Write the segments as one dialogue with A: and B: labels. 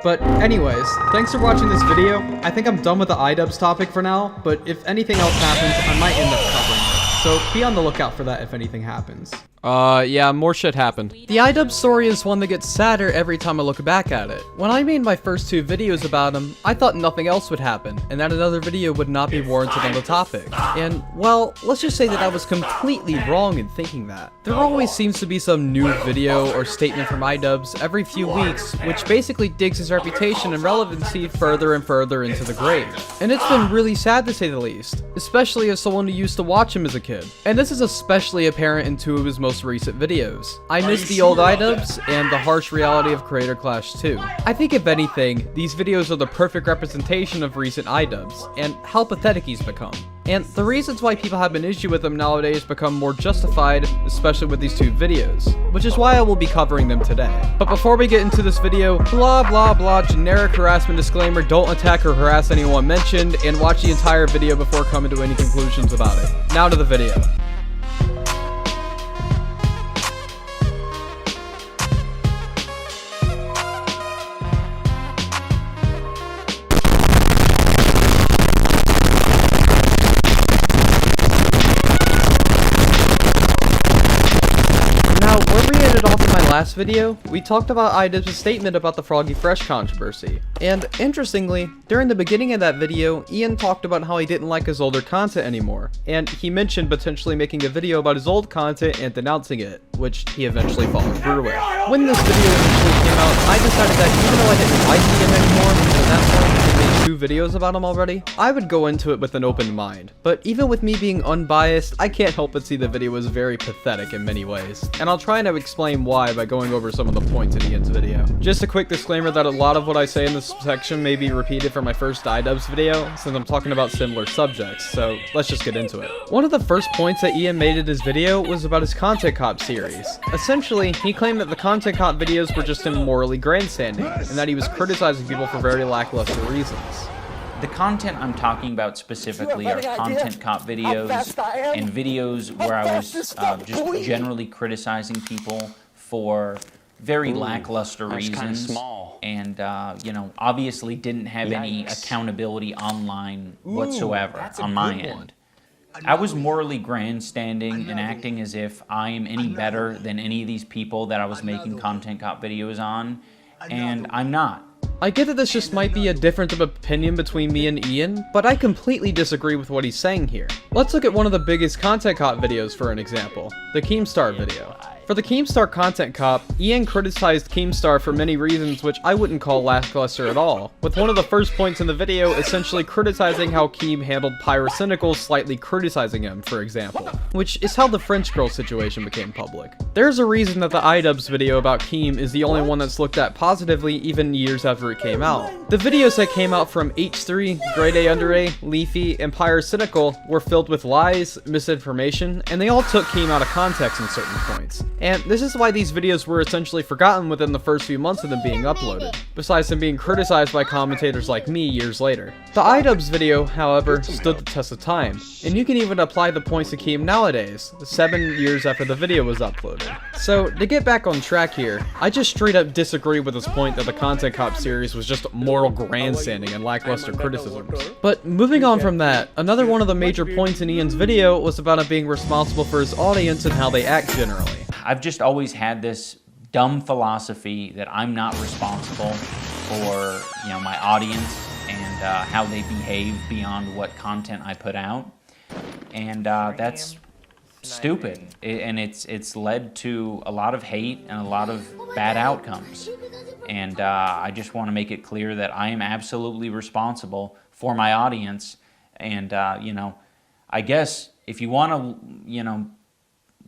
A: But anyways, thanks for watching this video. I think I'm done with the Idubbbz topic for now, but if anything else happens, I might end up covering it. So be on the lookout for that if anything happens. Yeah, more shit happened. The Idubbbz story is one that gets sadder every time I look back at it. When I made my first 2 videos about him, I thought nothing else would happen, and that another video would not be warranted on the topic. And, well, let's just say that I was completely wrong in thinking that. There always seems to be some new video or statement from Idubbbz every few weeks, which basically digs his reputation and relevancy further and further into the grave. And it's been really sad to say the least, especially as someone who used to watch him as a kid. And this is especially apparent in 2 of his most recent videos. I miss the old Idubbbz and the harsh reality of Creator Clash 2. I think if anything, these videos are the perfect representation of recent Idubbbz and how pathetic he's become. And the reasons why people have an issue with him nowadays become more justified, especially with these 2 videos, which is why I will be covering them today. But before we get into this video, blah blah blah, generic harassment disclaimer, don't attack or harass anyone mentioned, and watch the entire video before coming to any conclusions about it. Now to the video. Last video, we talked about Idubbbz's statement about the Froggy Fresh controversy, and interestingly, during the beginning of that video, Ian talked about how he didn't like his older content anymore, and he mentioned potentially making a video about his old content and denouncing it, which he eventually followed through with. When this video initially came out, I decided that even though I didn't like Ian anymore, and at that point I had made 2 videos about him already, I would go into it with an open mind. But even with me being unbiased, I can't help but see the video was very pathetic in many ways, and I'll try to explain why by going over some of the points in Ian's video. Just a quick disclaimer that a lot of what I say in this section may be repeated from my first Idubbbz video, since I'm talking about similar subjects, so let's just get into it. One of the first points that Ian made in his video was about his Content Cop series. Essentially, he claimed that the Content Cop videos were just him morally grandstanding, and that he was criticizing people for very lackluster reasons.
B: The content I'm talking about specifically are Content Cop videos and videos where I was just generally criticizing people for very lackluster reasons, and you know, obviously didn't have any accountability online whatsoever on my end. I was morally grandstanding and acting as if I am any better than any of these people that I was making Content Cop videos on, and I'm not.
A: I get that this just might be a difference of opinion between me and Ian, but I completely disagree with what he's saying here. Let's look at one of the biggest Content Cop videos for an example, the Keemstar video. For the Keemstar Content Cop, Ian criticized Keemstar for many reasons which I wouldn't call lackluster at all, with one of the first points in the video essentially criticizing how Keem handled Pyrocynical slightly criticizing him, for example, which is how the French girl situation became public. There's a reason that the Idubbbz video about Keem is the only one that's looked at positively even years after it came out. The videos that came out from H3, Grade A Under A, Leafy, and Pyrocynical were filled with lies, misinformation, and they all took Keem out of context in certain points. And this is why these videos were essentially forgotten within the first few months of them being uploaded, besides them being criticized by commentators like me years later. The Idubbbz video, however, stood the test of time, and you can even apply the points to Keem nowadays, 7 years after the video was uploaded. So, to get back on track here, I just straight up disagree with this point that the Content Cop series was just moral grandstanding and lackluster criticisms. But moving on from that, another one of the major points in Ian's video was about him being responsible for his audience and how they act generally.
B: I've just always had this dumb philosophy that I'm not responsible for, you know, my audience and how they behave beyond what content I put out, and that's stupid. And it's led to a lot of hate and a lot of bad outcomes. And I just want to make it clear that I am absolutely responsible for my audience. And you know, I guess if you want to, you know,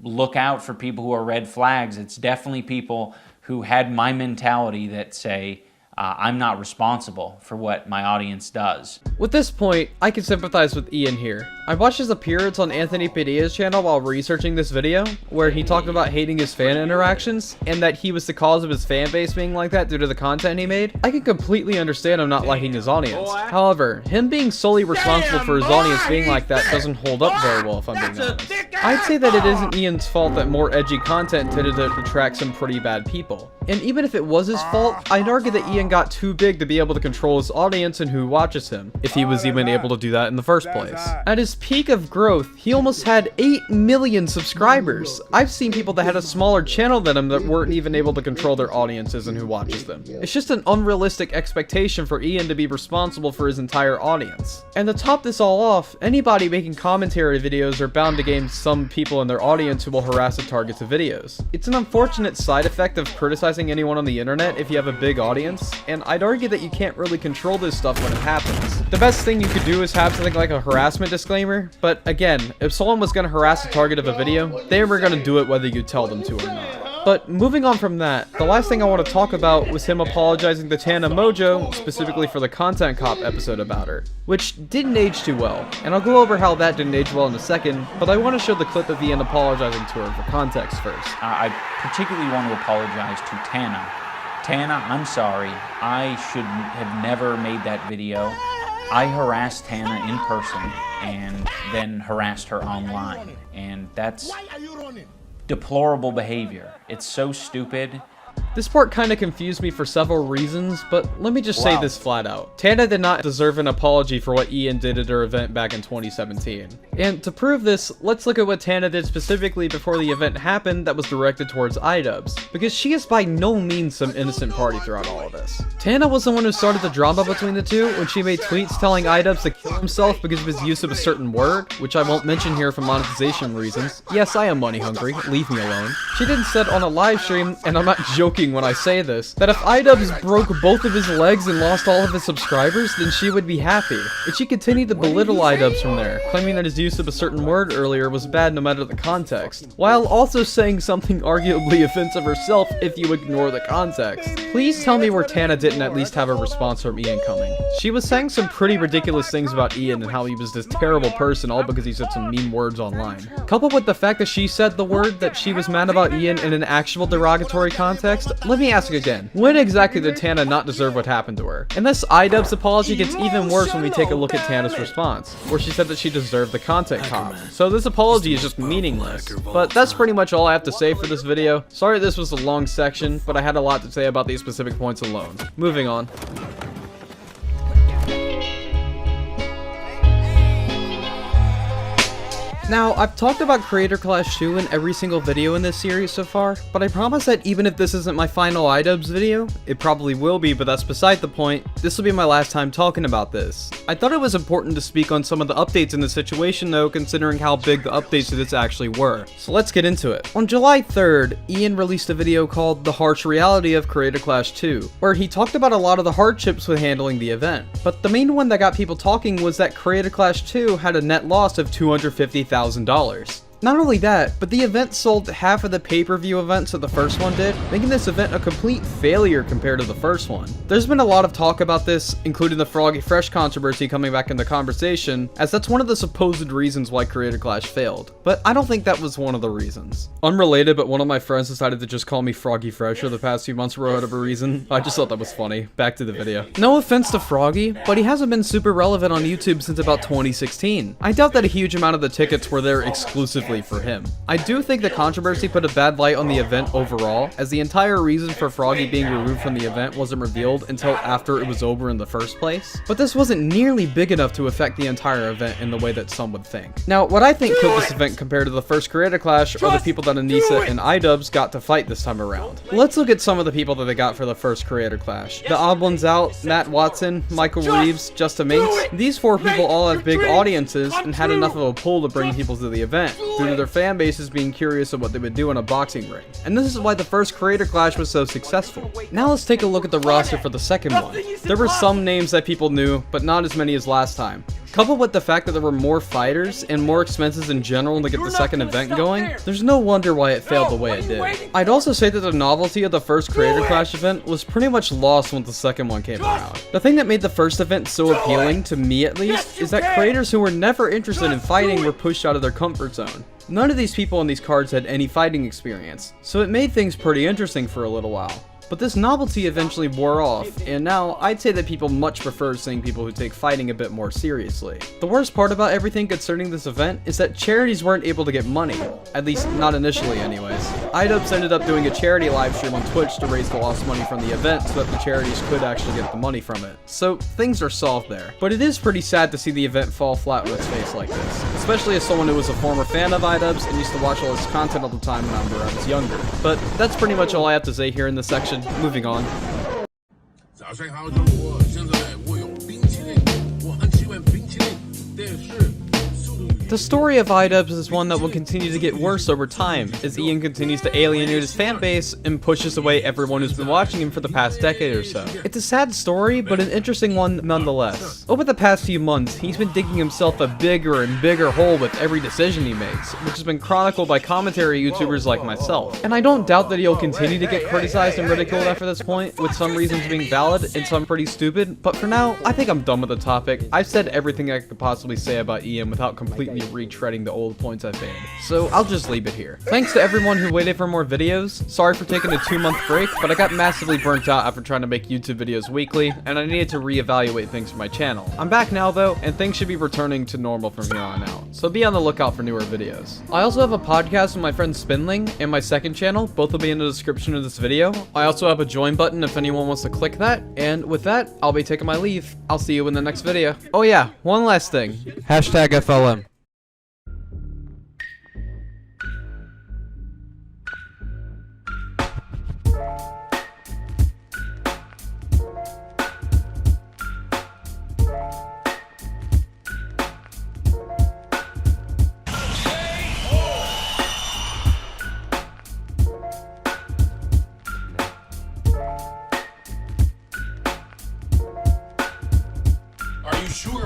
B: look out for people who are red flags, it's definitely people who had my mentality that say, I'm not responsible for what my audience does.
A: With this point, I can sympathize with Ian here. I watched his appearance on Anthony Padilla's channel while researching this video, where he talked about hating his fan interactions, and that he was the cause of his fan base being like that due to the content he made. I can completely understand him not liking his audience. However, him being solely responsible for his audience being like that doesn't hold up very well if I'm being honest. I'd say that it isn't Ian's fault that more edgy content tended to attract some pretty bad people. And even if it was his fault, I'd argue that Ian got too big to be able to control his audience and who watches him, if he was even able to do that in the first place. At his peak of growth, he almost had 8 million subscribers. I've seen people that had a smaller channel than him that weren't even able to control their audiences and who watches them. It's just an unrealistic expectation for Ian to be responsible for his entire audience. And to top this all off, anybody making commentary videos are bound to gain some people in their audience who will harass the targets of videos. It's an unfortunate side effect of criticizing anyone on the internet if you have a big audience, and I'd argue that you can't really control this stuff when it happens. The best thing you could do is have something like a harassment disclaimer, but again, if someone was going to harass the target of a video, they were going to do it whether you tell them to or not. But moving on from that, the last thing I want to talk about was him apologizing to Tana Mojo, specifically for the Content Cop episode about her, which didn't age too well, and I'll go over how that didn't age well in a second, but I want to show the clip of Ian apologizing to her for context first.
B: I particularly want to apologize to Tana. Tana, I'm sorry. I should have never made that video. I harassed Tana in person and then harassed her online, and that's deplorable behavior. It's so stupid.
A: This part kinda confused me for several reasons, but let me just say this flat out. Tana did not deserve an apology for what Ian did at her event back in 2017. And to prove this, let's look at what Tana did specifically before the event happened that was directed towards Idubbbz, because she is by no means some innocent party throughout all of this. Tana was the one who started the drama between the two when she made tweets telling Idubbbz to kill himself because of his use of a certain word, which I won't mention here for monetization reasons. Yes, I am money hungry, leave me alone. She then said on a live stream, and I'm not joking when I say this, that if Idubbbz broke both of his legs and lost all of his subscribers, then she would be happy. And she continued to belittle Idubbbz from there, claiming that his use of a certain word earlier was bad no matter the context, while also saying something arguably offensive herself if you ignore the context. Please tell me where Tana didn't at least have a response from Ian coming. She was saying some pretty ridiculous things about Ian and how he was this terrible person all because he said some mean words online. Coupled with the fact that she said the word that she was mad about Ian in an actual derogatory context, let me ask again, when exactly did Tana not deserve what happened to her? And this Idubbbz apology gets even worse when we take a look at Tana's response, where she said that she deserved the content cop. So this apology is just meaningless. But that's pretty much all I have to say for this video. Sorry this was a long section, but I had a lot to say about these specific points alone. Moving on. Now, I've talked about Creator Clash 2 in every single video in this series so far, but I promise that even if this isn't my final Idubbbz video, it probably will be, but that's beside the point, this will be my last time talking about this. I thought it was important to speak on some of the updates in the situation though, considering how big the updates to this actually were. So let's get into it. On July 3rd, Ian released a video called The Harsh Reality of Creator Clash 2, where he talked about a lot of the hardships with handling the event. But the main one that got people talking was that Creator Clash 2 had a net loss of $250,000. Not only that, but the event sold half of the pay-per-view events that the first one did, making this event a complete failure compared to the first one. There's been a lot of talk about this, including the Froggy Fresh controversy coming back in the conversation, as that's one of the supposed reasons why Creator Clash failed. But I don't think that was one of the reasons. Unrelated, but one of my friends decided to just call me Froggy Fresh for the past few months for whatever reason. I just thought that was funny. Back to the video. No offense to Froggy, but he hasn't been super relevant on YouTube since about 2016. I doubt that a huge amount of the tickets were there exclusively for him. I do think the controversy put a bad light on the event overall, as the entire reason for Froggy being removed from the event wasn't revealed until after it was over in the first place. But this wasn't nearly big enough to affect the entire event in the way that some would think. Now, what I think killed this event compared to the first Creator Clash are the people that Anissa and Idubbbz got to fight this time around. Let's look at some of the people that they got for the first Creator Clash. The Odd Ones Out, Matt Watson, Michael Reeves, Justa Minx. These four people all have big audiences and had enough of a pull to bring people to the event, due to their fan bases being curious of what they would do in a boxing ring. And this is why the first Creator Clash was so successful. Now let's take a look at the roster for the second one. There were some names that people knew, but not as many as last time. Coupled with the fact that there were more fighters and more expenses in general to get the second event going, there's no wonder why it failed the way it did. I'd also say that the novelty of the first Creator Clash event was pretty much lost once the second one came around. The thing that made the first event so appealing, to me at least, is that creators who were never interested in fighting were pushed out of their comfort zone. None of these people on these cards had any fighting experience, so it made things pretty interesting for a little while. But this novelty eventually wore off, and now I'd say that people much prefer seeing people who take fighting a bit more seriously. The worst part about everything concerning this event is that charities weren't able to get money, at least not initially anyways. Idubbbz ended up doing a charity live stream on Twitch to raise the lost money from the event so that the charities could actually get the money from it. So things are solved there. But it is pretty sad to see the event fall flat on its face like this, especially as someone who was a former fan of Idubbbz and used to watch all his content all the time when I was younger. But that's pretty much all I have to say here in this section. Moving on.
C: 早上好，中午，现在我有冰淇淋，我很喜欢冰淇淋，但是速度与
A: The story of Idubbbz is one that will continue to get worse over time, as Ian continues to alienate his fan base and pushes away everyone who's been watching him for the past decade or so. It's a sad story, but an interesting one nonetheless. Over the past few months, he's been digging himself a bigger and bigger hole with every decision he makes, which has been chronicled by commentary YouTubers like myself. And I don't doubt that he'll continue to get criticized and ridiculed after this point, with some reasons being valid and some pretty stupid, but for now, I think I'm done with the topic. I've said everything I could possibly say about Ian without completely retreading the old points I've made, so I'll just leave it here. Thanks to everyone who waited for more videos. Sorry for taking a 2-month break, but I got massively burnt out after trying to make YouTube videos weekly, and I needed to reevaluate things for my channel. I'm back now though, and things should be returning to normal from here on out, so be on the lookout for newer videos. I also have a podcast with my friend Spinling and my second channel, both will be in the description of this video. I also have a join button if anyone wants to click that, and with that, I'll be taking my leave. I'll see you in the next video. Oh yeah, one last thing. Hashtag FLM.